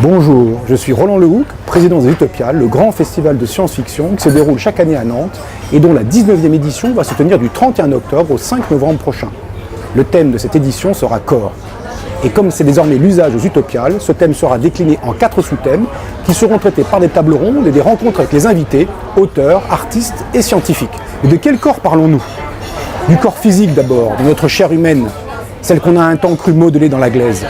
Bonjour, je suis Roland Lehoucq, président des Utopiales, le grand festival de science-fiction qui se déroule chaque année à Nantes et dont la 19e édition va se tenir du 31 octobre au 5 novembre prochain. Le thème de cette édition sera corps. Et comme c'est désormais l'usage aux Utopiales, ce thème sera décliné en 4 sous-thèmes qui seront traités par des tables rondes et des rencontres avec les invités, auteurs, artistes et scientifiques. Et de quel corps parlons-nous? Du corps physique d'abord, de notre chair humaine, celle qu'on a un temps cru modelée dans la glaise.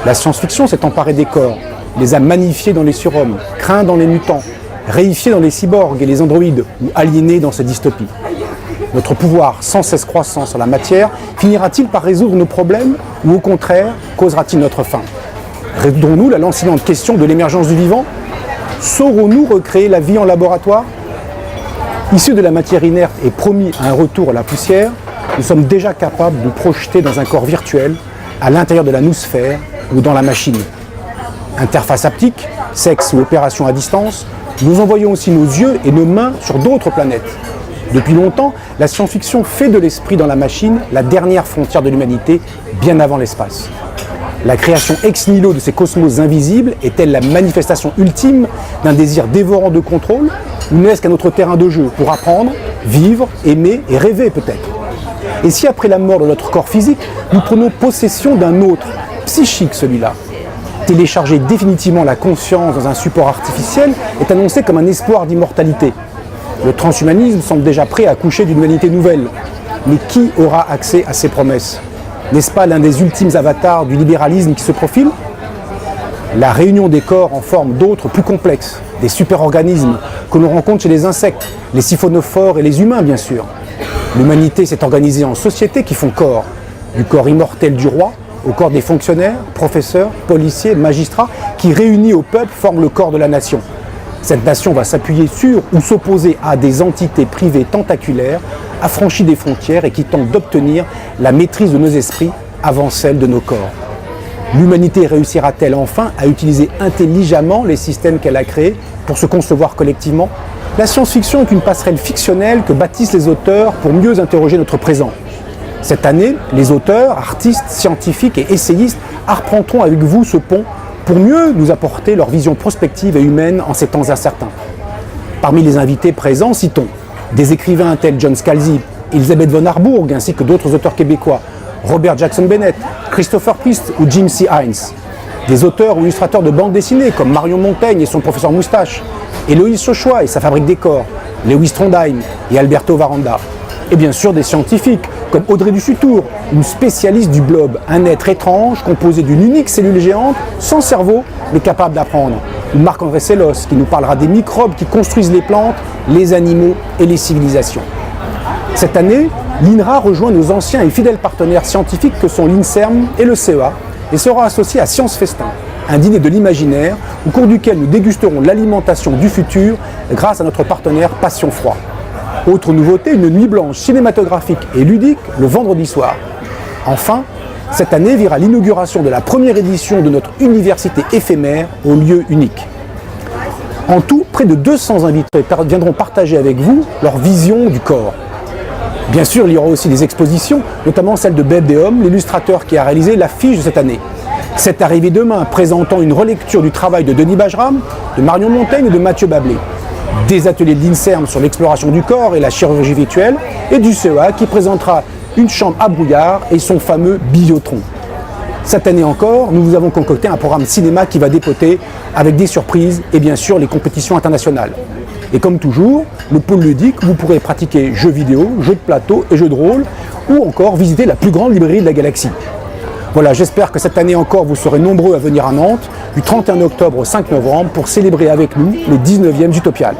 La science-fiction s'est emparée des corps, les a magnifiés dans les surhommes, craints dans les mutants, réifiés dans les cyborgs et les androïdes, ou aliénés dans ces dystopies. Notre pouvoir sans cesse croissant sur la matière finira-t-il par résoudre nos problèmes ou au contraire causera-t-il notre fin? Résoudrons-nous la lancinante question de l'émergence du vivant? Saurons-nous recréer la vie en laboratoire? Issus de la matière inerte et promis à un retour à la poussière, nous sommes déjà capables de nous projeter dans un corps virtuel à l'intérieur de la noosphère ou dans la machine. Interface haptique, sexe ou opération à distance, nous envoyons aussi nos yeux et nos mains sur d'autres planètes. Depuis longtemps, la science-fiction fait de l'esprit dans la machine la dernière frontière de l'humanité, bien avant l'espace. La création ex nihilo de ces cosmos invisibles est-elle la manifestation ultime d'un désir dévorant de contrôle, ou n'est-ce qu'un autre terrain de jeu pour apprendre, vivre, aimer et rêver peut-être? Et si après la mort de notre corps physique, nous prenons possession d'un autre, psychique celui-là? Télécharger définitivement la conscience dans un support artificiel est annoncé comme un espoir d'immortalité. Le transhumanisme semble déjà prêt à accoucher d'une humanité nouvelle. Mais qui aura accès à ces promesses? N'est-ce pas l'un des ultimes avatars du libéralisme qui se profile? La réunion des corps en forme d'autres plus complexes, des super-organismes que l'on rencontre chez les insectes, les siphonophores et les humains bien sûr. L'humanité s'est organisée en sociétés qui font corps, du corps immortel du roi, au corps des fonctionnaires, professeurs, policiers, magistrats, qui réunis au peuple forment le corps de la nation. Cette nation va s'appuyer sur ou s'opposer à des entités privées tentaculaires, affranchies des frontières et qui tentent d'obtenir la maîtrise de nos esprits avant celle de nos corps. L'humanité réussira-t-elle enfin à utiliser intelligemment les systèmes qu'elle a créés pour se concevoir collectivement? La science-fiction est une passerelle fictionnelle que bâtissent les auteurs pour mieux interroger notre présent. Cette année, les auteurs, artistes, scientifiques et essayistes arpenteront avec vous ce pont pour mieux nous apporter leur vision prospective et humaine en ces temps incertains. Parmi les invités présents, citons des écrivains tels John Scalzi, Elisabeth von Harburg ainsi que d'autres auteurs québécois, Robert Jackson Bennett, Christopher Priest ou Jim C. Hines. Des auteurs ou illustrateurs de bande dessinée comme Marion Montaigne et son professeur Moustache, Héloïse Chochois et sa fabrique des corps, Lewis Trondheim et Alberto Varanda. Et bien sûr des scientifiques comme Audrey Dussutour, une spécialiste du blob, un être étrange composé d'une unique cellule géante, sans cerveau, mais capable d'apprendre. Ou Marc-André Sellos, qui nous parlera des microbes qui construisent les plantes, les animaux et les civilisations. Cette année, l'INRA rejoint nos anciens et fidèles partenaires scientifiques que sont l'INSERM et le CEA, et sera associé à Science Festin, un dîner de l'imaginaire au cours duquel nous dégusterons l'alimentation du futur grâce à notre partenaire Passion Froid. Autre nouveauté, une nuit blanche cinématographique et ludique le vendredi soir. Enfin, cette année verra l'inauguration de la première édition de notre université éphémère au lieu unique. En tout, près de 200 invités viendront partager avec vous leur vision du corps. Bien sûr, il y aura aussi des expositions, notamment celle de Beb Dehomme, l'illustrateur qui a réalisé l'affiche de cette année. C'est arrivé demain, présentant une relecture du travail de Denis Bajram, de Marion Montaigne et de Mathieu Bablé. Des ateliers de l'INSERM sur l'exploration du corps et la chirurgie virtuelle, et du CEA qui présentera une chambre à brouillard et son fameux Biotron. Cette année encore, nous vous avons concocté un programme cinéma qui va dépoter avec des surprises et bien sûr les compétitions internationales. Et comme toujours, le pôle ludique, vous pourrez pratiquer jeux vidéo, jeux de plateau et jeux de rôle, ou encore visiter la plus grande librairie de la galaxie. Voilà, j'espère que cette année encore, vous serez nombreux à venir à Nantes, du 31 octobre au 5 novembre, pour célébrer avec nous le 19e Utopiales.